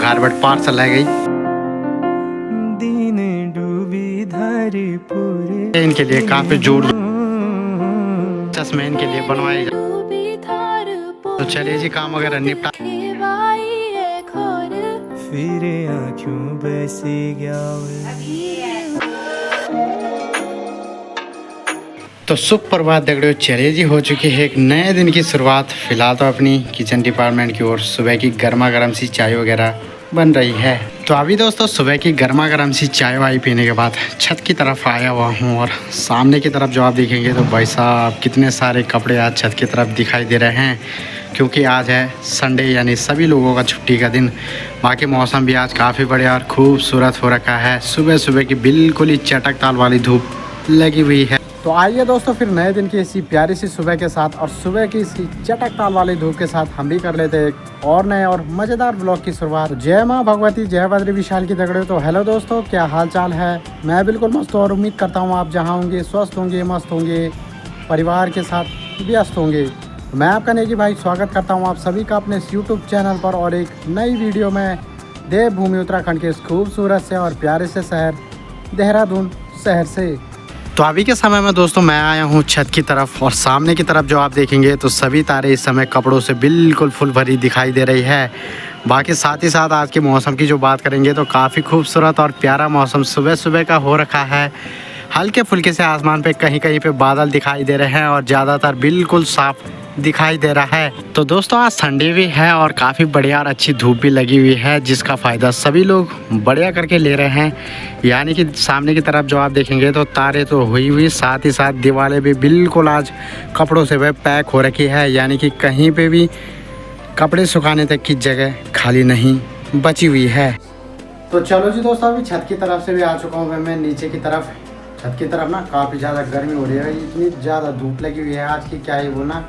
घर but parcel है गई। दिन डूबी धारी पूरे इनके लिए काफी जोर चश्मे इनके लिए बनवाए जा। तो चलिए जी काम वगैरह निपटा। फिर आँखों बसी गया। तो सुप्रभात दगड़ियों, चलिए जी हो चुकी है एक नए दिन की शुरुआत। फिलहाल तो अपनी किचन डिपार्टमेंट की ओर सुबह की गर्मा गर्म सी चाय वगैरह बन रही है। तो अभी दोस्तों सुबह की गर्मा गर्म सी चाय वाय पीने के बाद छत की तरफ आया हुआ हूँ और सामने की तरफ जो आप देखेंगे तो भाई साहब कितने सारे कपड़े आज छत की तरफ दिखाई दे रहे हैं, क्योंकि आज है संडे यानी सभी लोगों का छुट्टी का दिन। बाकी मौसम भी आज काफ़ी बढ़िया और खूबसूरत हो रखा है। सुबह सुबह की बिल्कुल ही चटक ताल वाली धूप लगी हुई है। तो आइए दोस्तों फिर नए दिन की इसी प्यारी सी सुबह के साथ और सुबह की इसी चटक ताल वाली धूप के साथ हम भी कर लेते हैं एक और नए और मज़ेदार ब्लॉग की शुरुआत। जय माँ भगवती, जय बद्री विशाल की दगड़े। तो हेलो दोस्तों, क्या हाल चाल है? मैं बिल्कुल मस्त हूँ और उम्मीद करता हूँ आप जहाँ होंगे स्वस्थ होंगे, मस्त होंगे, परिवार के साथ व्यस्त होंगे। मैं आपका नेगी भाई स्वागत करता हूँ आप सभी का अपने यूट्यूब चैनल पर और एक नई वीडियो में देवभूमि उत्तराखंड के इस खूबसूरत से और प्यारे से शहर देहरादून शहर से। तो अभी के समय में दोस्तों मैं आया हूँ छत की तरफ और सामने की तरफ जो आप देखेंगे तो सभी तारे इस समय कपड़ों से बिल्कुल फुल भरी दिखाई दे रही है। बाकी साथ ही साथ आज के मौसम की जो बात करेंगे तो काफ़ी खूबसूरत और प्यारा मौसम सुबह सुबह का हो रखा है। हल्के फुल्के से आसमान पे कहीं कहीं पे बादल दिखाई दे रहे हैं और ज़्यादातर बिल्कुल साफ दिखाई दे रहा है। तो दोस्तों आज संडे भी है और काफ़ी बढ़िया और अच्छी धूप भी लगी हुई है, जिसका फ़ायदा सभी लोग बढ़िया करके ले रहे हैं। यानी कि सामने की तरफ जो आप देखेंगे तो तारे तो हुई, साथ ही साथ दीवारें भी बिल्कुल आज कपड़ों से वह पैक हो रखी है। यानी कि कहीं पे भी कपड़े सुखाने तक की जगह खाली नहीं बची हुई है। तो चलो जी दोस्तों, अभी छत की तरफ से भी आ चुका हूँ मैं नीचे की तरफ। छत की तरफ ना काफ़ी ज़्यादा गर्मी हो रही है, इतनी ज़्यादा धूप लगी हुई है आज की, क्या ही बोलना।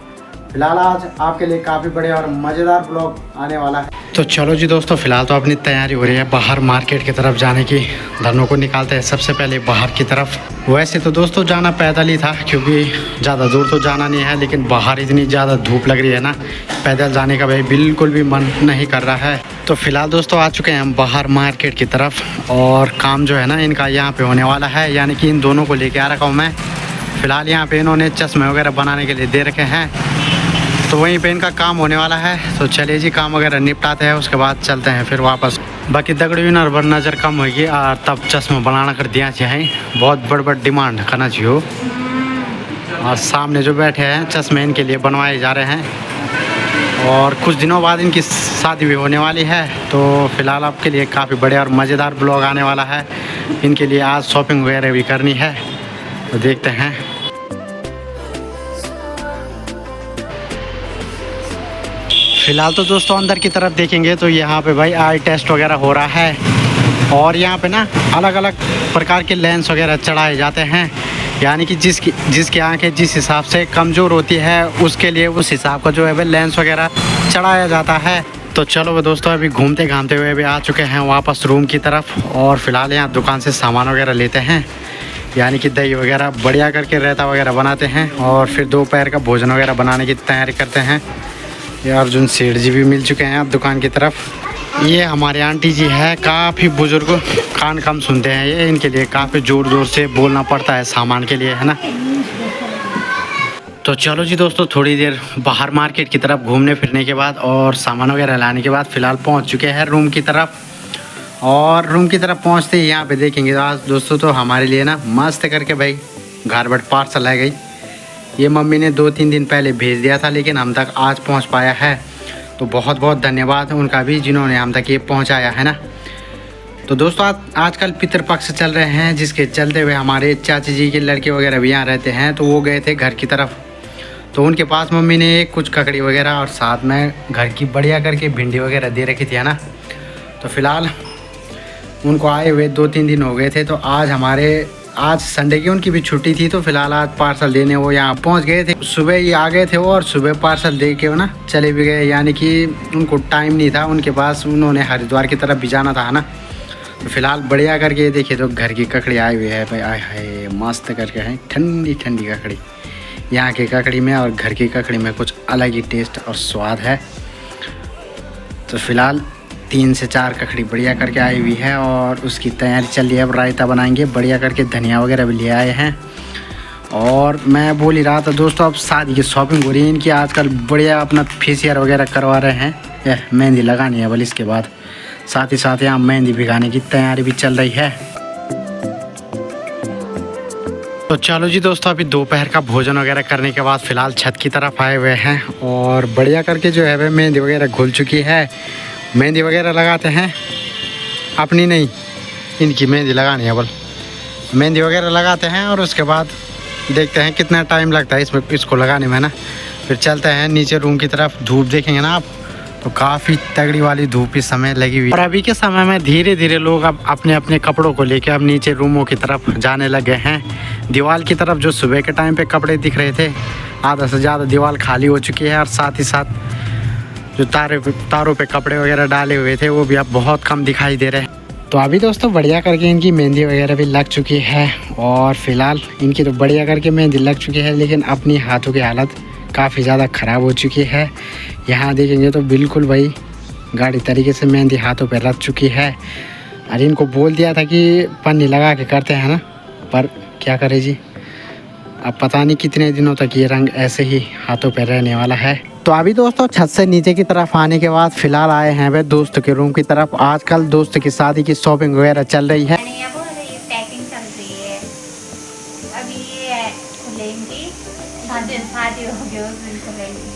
फिलहाल आज आपके लिए काफ़ी बड़े और मज़ेदार ब्लॉग आने वाला है। तो चलो जी दोस्तों, फिलहाल तो अपनी तैयारी हो रही है बाहर मार्केट की तरफ जाने की। धनों को निकालते हैं सबसे पहले बाहर की तरफ। वैसे तो दोस्तों जाना पैदल ही था, क्योंकि ज़्यादा दूर तो जाना नहीं है, लेकिन बाहर इतनी ज़्यादा धूप लग रही है ना, पैदल जाने का भाई बिल्कुल भी मन नहीं कर रहा है। तो फिलहाल दोस्तों आ चुके हैं हम बाहर मार्केट की तरफ और काम जो है ना इनका यहाँ पे होने वाला है। यानी कि इन दोनों को लेके आ रखा हूँ मैं। फ़िलहाल यहाँ पे इन्होंने चश्मे वगैरह बनाने के लिए दे रखे हैं, तो वहीं पे इनका काम होने वाला है। तो चलिए जी काम वगैरह निपटाते हैं, उसके बाद चलते हैं फिर वापस। बाकी दगड़ी नर नज़र कम होगी और तब चश्मा बनाना कर दिया चाहिए, बहुत बड़ डिमांड करना चाहिए। और सामने जो बैठे हैं चश्मे इनके लिए बनवाए जा रहे हैं और कुछ दिनों बाद इनकी शादी भी होने वाली है। तो फ़िलहाल आपके लिए काफ़ी बड़े और मज़ेदार ब्लॉग आने वाला है। इनके लिए आज शॉपिंग वगैरह भी करनी है, तो देखते हैं। फ़िलहाल तो दोस्तों अंदर की तरफ देखेंगे तो यहाँ पे भाई आई टेस्ट वगैरह हो रहा है और यहाँ पे ना अलग अलग प्रकार के लेंस वगैरह चढ़ाए जाते हैं। यानी कि जिसकी आंखें जिस हिसाब से कमज़ोर होती है उसके लिए उस हिसाब का जो है वह लेंस वगैरह चढ़ाया जाता है। तो चलो वो दोस्तों अभी घूमते घामते हुए भी आ चुके हैं वापस रूम की तरफ और फ़िलहाल यहाँ दुकान से सामान वगैरह लेते हैं। यानी कि दही वगैरह बढ़िया करके रायता वगैरह बनाते हैं और फिर दोपहर का भोजन वगैरह बनाने की तैयारी करते हैं। ये अर्जुन सेठ जी भी मिल चुके हैं अब दुकान की तरफ। ये हमारे आंटी जी है, काफ़ी बुजुर्ग, कान कम सुनते हैं ये, इनके लिए काफ़ी ज़ोर ज़ोर से बोलना पड़ता है सामान के लिए, है ना। तो चलो जी दोस्तों थोड़ी देर बाहर मार्केट की तरफ घूमने फिरने के बाद और सामान वगैरह लाने के बाद फ़िलहाल पहुंच चुके हैं रूम की तरफ। और रूम की तरफ पहुंचते ही यहाँ पे देखेंगे तो आज दोस्तों तो हमारे लिए ना मस्त करके भाई घर बट पार्सल आ गई। ये मम्मी ने 2-3 दिन पहले भेज दिया था, लेकिन हम तक आज पहुंच पाया है। तो बहुत बहुत धन्यवाद उनका भी जिन्होंने हम तक ये पहुंचाया है ना। तो दोस्तों आजकल पितृपक्ष चल रहे हैं, जिसके चलते हुए हमारे चाची जी के लड़के वगैरह भी यहाँ रहते हैं, तो वो गए थे घर की तरफ। तो उनके पास मम्मी ने कुछ ककड़ी वगैरह और साथ में घर की बढ़िया करके भिंडी वगैरह दे रखी थी, है ना। तो फ़िलहाल उनको आए हुए 2-3 दिन हो गए थे। तो आज संडे की उनकी भी छुट्टी थी, तो फिलहाल आज पार्सल देने वो यहाँ पहुँच गए थे। सुबह ही आ गए थे वो और सुबह पार्सल दे के वो ना चले भी गए। यानी कि उनको टाइम नहीं था उनके पास, उन्होंने हरिद्वार की तरफ भी जाना था ना। तो फिलहाल बढ़िया करके देखिए तो घर की ककड़ी आई हुई है भाई, आए हाय मस्त करके है, ठंडी ठंडी ककड़ी। यहाँ की ककड़ी में और घर की ककड़ी में कुछ अलग ही टेस्ट और स्वाद है। तो फिलहाल 3 से 4 ककड़ी बढ़िया करके आई हुई है और उसकी तैयारी चल रही है। अब रायता बनाएंगे बढ़िया करके, धनिया वगैरह भी ले आए हैं। और मैं बोल ही रहा था दोस्तों, अब शादी की शॉपिंग हो रही है इनकी आजकल, बढ़िया अपना फेशियल वगैरह करवा रहे हैं। यह मेहंदी लगानी है बल, इसके बाद साथ ही साथ यहाँ मेहंदी भिगाने की तैयारी भी चल रही है। तो चलो जी दोस्तों, अभी दोपहर का भोजन वगैरह करने के बाद फ़िलहाल छत की तरफ आए हुए हैं और बढ़िया करके जो है वह मेहंदी वगैरह घुल चुकी है। मेहंदी वगैरह लगाते हैं, अपनी नहीं इनकी मेहंदी लगानी है बल। मेहंदी वगैरह लगाते हैं और उसके बाद देखते हैं कितना टाइम लगता है इसको लगाने में ना। फिर चलते हैं नीचे रूम की तरफ। धूप देखेंगे ना आप तो काफ़ी तगड़ी वाली धूप इस समय लगी हुई। और अभी के समय में धीरे धीरे लोग अब अपने अपने कपड़ों को लेकर अब नीचे रूमों की तरफ जाने लगे हैं। दीवार की तरफ जो सुबह के टाइम पे कपड़े दिख रहे थे, आधा से ज़्यादा दीवार खाली हो चुकी है। और साथ ही साथ जो तारों पे कपड़े वगैरह डाले हुए थे वो भी अब बहुत कम दिखाई दे रहे हैं। तो अभी दोस्तों बढ़िया करके इनकी मेहंदी वगैरह भी लग चुकी है और फिलहाल इनकी तो बढ़िया करके मेहंदी लग चुकी है, लेकिन अपनी हाथों की हालत काफ़ी ज़्यादा ख़राब हो चुकी है। यहाँ देखेंगे तो बिल्कुल भाई गाढ़ी तरीके से मेहंदी हाथों पे रच चुकी है। अरे इनको बोल दिया था कि पन्नी लगा के करते हैं ना, पर क्या करें जी, अब पता नहीं कितने दिनों तक ये रंग ऐसे ही हाथों पे रहने वाला है। तो अभी दोस्तों छत से नीचे की तरफ आने के बाद फ़िलहाल आए हैं वे दोस्त के रूम की तरफ। आजकल दोस्त की शादी की शॉपिंग वगैरह चल रही है। पैकिंग चल रही है अभी, ये खुलेंगी शादी हो गई उस दिन खुलेंगी।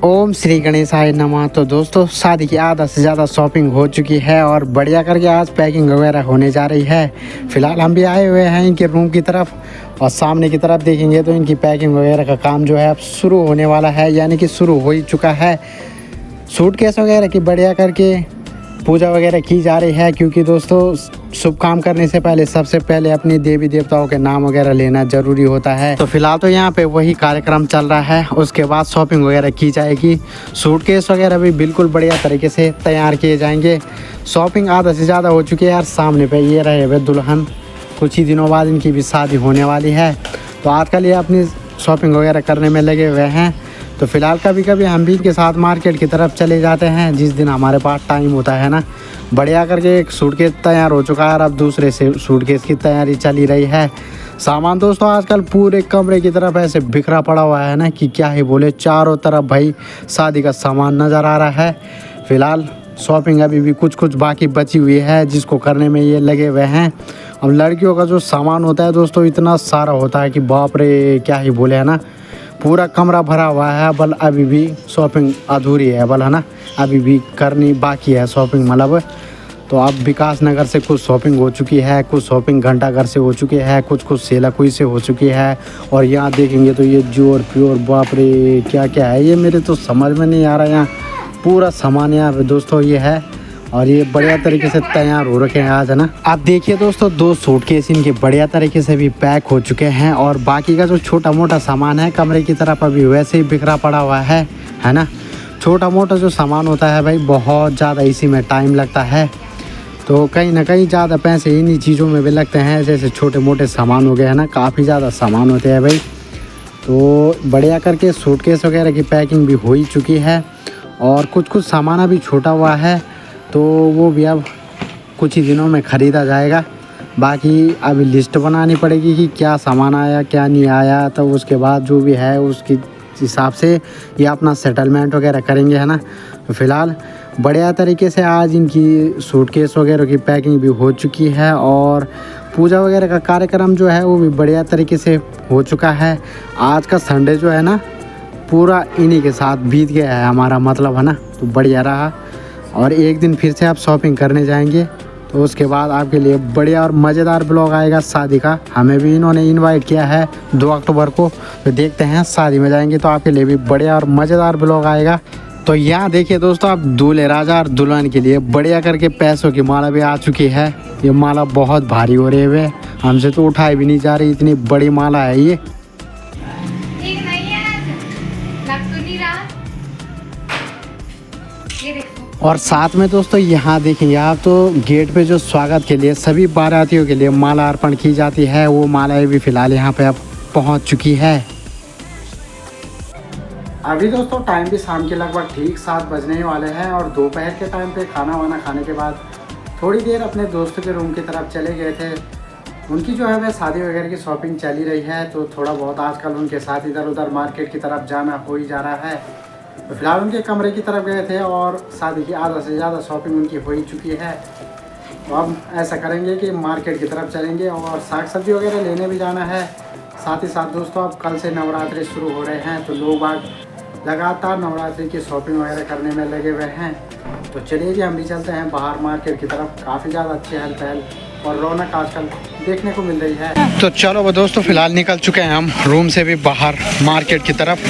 ओम श्री गणेशाय नमः। तो दोस्तों शादी की आधा से ज़्यादा शॉपिंग हो चुकी है और बढ़िया करके आज पैकिंग वगैरह होने जा रही है। फ़िलहाल हम भी आए हुए हैं इनके रूम की तरफ और सामने की तरफ देखेंगे तो इनकी पैकिंग वगैरह का काम जो है अब शुरू होने वाला है, यानी कि शुरू हो ही चुका है। सूटकेस वगैरह की बढ़िया करके पूजा वगैरह की जा रही है, क्योंकि दोस्तों शुभ काम करने से पहले सबसे पहले अपनी देवी देवताओं के नाम वगैरह लेना जरूरी होता है। तो फिलहाल तो यहाँ पे वही कार्यक्रम चल रहा है। उसके बाद शॉपिंग वगैरह की जाएगी। सूटकेस वगैरह भी बिल्कुल बढ़िया तरीके से तैयार किए जाएंगे। शॉपिंग आधा से ज़्यादा हो चुकी है यार। सामने पे ये रहे हुए दुल्हन, कुछ ही दिनों बाद इनकी भी शादी होने वाली है। तो आजकल ये अपनी शॉपिंग वगैरह करने में लगे हुए हैं। तो फ़िलहाल कभी कभी हम भी इनके साथ मार्केट की तरफ चले जाते हैं जिस दिन हमारे पास टाइम होता है ना। बढ़िया करके एक सूटकेस तैयार हो चुका है और अब दूसरे से सूटकेस की तैयारी चली रही है। सामान दोस्तों आजकल पूरे कमरे की तरफ ऐसे बिखरा पड़ा हुआ है ना कि क्या ही बोले, चारों तरफ भाई शादी का सामान नज़र आ रहा है। फ़िलहाल शॉपिंग अभी भी कुछ बाकी बची हुई है जिसको करने में ये लगे हुए हैं। अब लड़कियों का जो सामान होता है दोस्तों इतना सारा होता है कि बाप रे क्या ही बोले, है ना। पूरा कमरा भरा हुआ है, बल अभी भी शॉपिंग अधूरी है बल, है ना। अभी भी करनी बाकी है शॉपिंग मतलब। तो अब विकास नगर से कुछ शॉपिंग हो चुकी है, कुछ शॉपिंग घंटाघर से हो चुकी है, कुछ सेलाकुई से हो चुकी है। और यहाँ देखेंगे तो ये जोर प्योर, बाप रे क्या क्या है ये, मेरे तो समझ में नहीं आ रहा। यहाँ पूरा सामान यहाँ दोस्तों ये है और ये बढ़िया तरीके से तैयार हो रखे हैं आज, है ना। आप देखिए दोस्तों 2 सूटकेस इनके बढ़िया तरीके से भी पैक हो चुके हैं और बाकी का जो छोटा मोटा सामान है कमरे की तरफ अभी वैसे ही बिखरा पड़ा हुआ है ना। छोटा मोटा जो सामान होता है भाई बहुत ज़्यादा इसी में टाइम लगता है। तो कहीं ना कहीं ज़्यादा पैसे इन्हीं चीज़ों में भी लगते हैं, जैसे छोटे मोटे सामान हो गए हैं ना, काफ़ी ज़्यादा सामान होते हैं भाई। तो बढ़िया करके सूटकेस वगैरह की पैकिंग भी हो ही चुकी है और कुछ सामान अभी छोटा हुआ है, तो वो भी अब कुछ ही दिनों में ख़रीदा जाएगा। बाकी अभी लिस्ट बनानी पड़ेगी कि क्या सामान आया क्या नहीं आया, तो उसके बाद जो भी है उसके हिसाब से ये अपना सेटलमेंट वगैरह करेंगे, है ना। तो फ़िलहाल बढ़िया तरीके से आज इनकी सूटकेस वगैरह की पैकिंग भी हो चुकी है और पूजा वगैरह का कार्यक्रम जो है वो भी बढ़िया तरीके से हो चुका है। आज का संडे जो है ना पूरा इन्हीं के साथ बीत गया है हमारा, मतलब, है ना। तो बढ़िया रहा और एक दिन फिर से आप शॉपिंग करने जाएंगे तो उसके बाद आपके लिए बढ़िया और मज़ेदार ब्लॉग आएगा शादी का। हमें भी इन्होंने इनवाइट किया है 2 अक्टूबर को, तो देखते हैं शादी में जाएंगे तो आपके लिए भी बढ़िया और मज़ेदार ब्लॉग आएगा। तो यहाँ देखिए दोस्तों आप दूल्हे राजा और दुल्हन के लिए बढ़िया करके पैसों की माला भी आ चुकी है। ये माला बहुत भारी हो रही है, हमसे तो उठाई भी नहीं जा रही, इतनी बड़ी माला है ये। ठीक नहीं है, लग तो नहीं रहा। ये देखो। और साथ में दोस्तों यहाँ देखेंगे आप तो गेट पे जो स्वागत के लिए सभी बारातियों के लिए माला अर्पण की जाती है, वो मालाएं भी फिलहाल यहाँ पे अब पहुँच चुकी है। अभी दोस्तों टाइम भी शाम के लगभग ठीक 7 बजने ही वाले हैं और दोपहर के टाइम पे खाना वाना खाने के बाद थोड़ी देर अपने दोस्तों के रूम की तरफ चले गए थे। उनकी जो है वह शादी वगैरह की शॉपिंग चली रही है, तो थोड़ा बहुत आजकल उनके साथ इधर उधर मार्केट की तरफ जाना हो ही जा रहा है। तो फिलहाल उनके कमरे की तरफ गए थे और शादी की आधा से ज़्यादा शॉपिंग उनकी हो ही चुकी है। तो अब ऐसा करेंगे कि मार्केट की तरफ चलेंगे और साग सब्जी वगैरह लेने भी जाना है। साथ ही साथ दोस्तों अब कल से नवरात्रि शुरू हो रहे हैं, तो लोग बाग लगातार नवरात्रि की शॉपिंग वगैरह करने में लगे हुए हैं। तो चलिए जी हम भी चलते हैं बाहर मार्केट की तरफ। काफ़ी ज़्यादा अच्छी चहल पहल और रौनक आजकल देखने को मिल रही है। तो चलो वो दोस्तों फिलहाल निकल चुके हैं हम रूम से भी बाहर मार्केट की तरफ।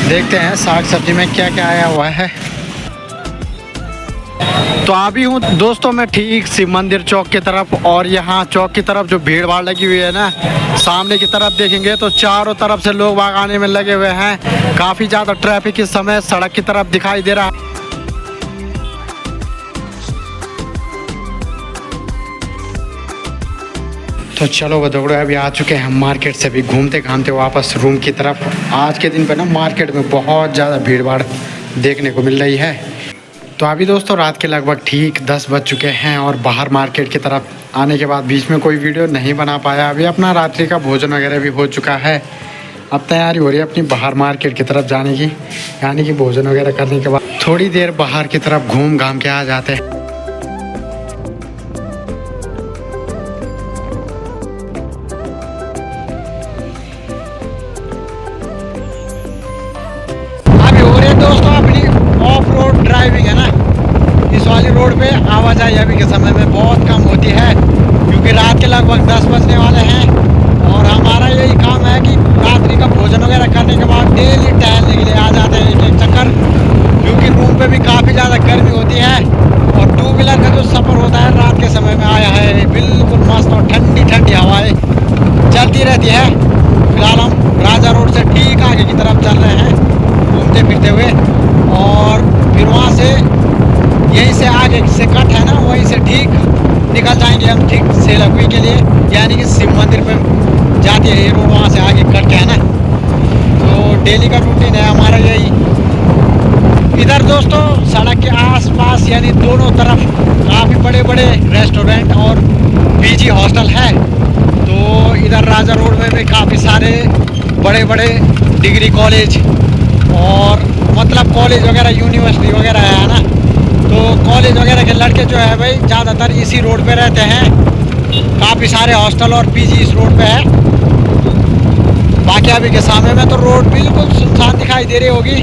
देखते हैं साग सब्जी में क्या क्या आया हुआ है। तो अभी हूँ दोस्तों मैं ठीक शिव मंदिर चौक की तरफ, और यहाँ चौक की तरफ जो भीड़ भाड़ लगी हुई है ना, सामने की तरफ देखेंगे तो चारों तरफ से लोग बाग आने में लगे हुए हैं। काफ़ी ज़्यादा ट्रैफिक इस समय सड़क की तरफ दिखाई दे रहा है। तो चलो बदौड़ो अभी आ चुके हैं हम मार्केट से भी घूमते घामते वापस रूम की तरफ। आज के दिन पे ना मार्केट में बहुत ज़्यादा भीड़ भाड़ देखने को मिल रही है। तो अभी दोस्तों रात के लगभग ठीक 10 बज चुके हैं और बाहर मार्केट की तरफ आने के बाद बीच में कोई वीडियो नहीं बना पाया। अभी अपना रात्रि का भोजन वगैरह भी हो चुका है। अब तैयारी हो रही है अपनी बाहर मार्केट की तरफ जाने की, यानी कि भोजन वगैरह करने के बाद थोड़ी देर बाहर की तरफ घूम घाम के आ जाते हैं। अभी हो रही है दोस्तों अपनी ऑफ रोड ड्राइविंग है ना, इस वाली रोड पे आवाजाही अभी के समय में बहुत कम होती है, क्योंकि रात के लगभग 10 बजने वाले हैं और हमारा यही काम है कि रात्रि का भोजन वगैरह करने के बाद डेली टहलने के लिए आ जाते हैं एक चक्कर, क्योंकि रूम पे भी काफ़ी ज़्यादा गर्मी होती है। और 2 व्हीलर का जो सफ़र होता है रात के समय में आया है बिल्कुल मस्त और ठंडी ठंडी हवाएँ चलती रहती है। फिलहाल हम राजा रोड से ठीक आगे की तरफ चल रहे हैं घूमते फिरते हुए, और फिर वहाँ से यहीं से आगे से कट है ना, वहीं से ठीक निकल जाएंगे हम ठीक सेलकुई के लिए, यानी कि शिव मंदिर पे जाती है ये रोड, वहाँ से आगे कट के है ना। तो डेली का रूटीन है हमारा यही। इधर दोस्तों सड़क के आसपास यानी दोनों तरफ काफ़ी बड़े बड़े रेस्टोरेंट और पीजी हॉस्टल है। तो इधर राजा रोड में भी काफ़ी सारे बड़े बड़े डिग्री कॉलेज और मतलब कॉलेज वगैरह यूनिवर्सिटी वगैरह है ना, तो कॉलेज वगैरह के लड़के जो है भाई ज़्यादातर इसी रोड पे रहते हैं। काफ़ी सारे हॉस्टल और पीजी इस रोड पे है। बाकी अभी के सामने में तो रोड बिल्कुल सुनसान दिखाई दे रही होगी,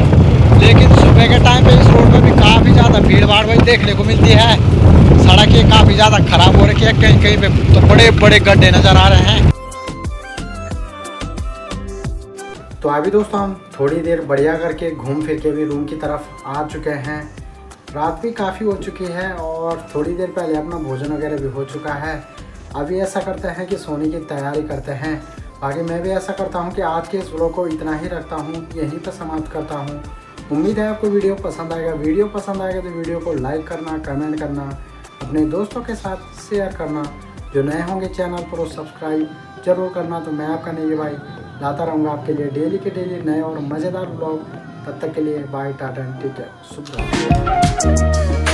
लेकिन सुबह के टाइम पे इस रोड पे भी काफ़ी ज़्यादा भीड़ भाड़ भाई देखने को मिलती है। सड़कें काफ़ी ज़्यादा ख़राब हो रखी है, कहीं कहीं पे तो बड़े बड़े गड्ढे नज़र आ रहे हैं। तो अभी दोस्तों हम थोड़ी देर बढ़िया करके घूम फिर के भी रूम की तरफ आ चुके हैं। रात भी काफ़ी हो चुकी है और थोड़ी देर पहले अपना भोजन वगैरह भी हो चुका है। अभी ऐसा करते हैं कि सोने की तैयारी करते हैं। बाकी मैं भी ऐसा करता हूं कि आज के इस व्लॉग को इतना ही रखता हूं, यहीं पर समाप्त करता हूं। उम्मीद है आपको वीडियो पसंद आएगा। वीडियो पसंद आएगा तो वीडियो को लाइक करना, कमेंट करना, अपने दोस्तों के साथ शेयर करना। जो नए होंगे चैनल पर वो सब्सक्राइब जरूर करना। तो मैं आपका नहीं भाई लाता रहूँगा आपके लिए डेली के डेली नए और मज़ेदार व्लॉग। तब तक के लिए बाय टाटा, टेक केयर, शुभ रात्रि।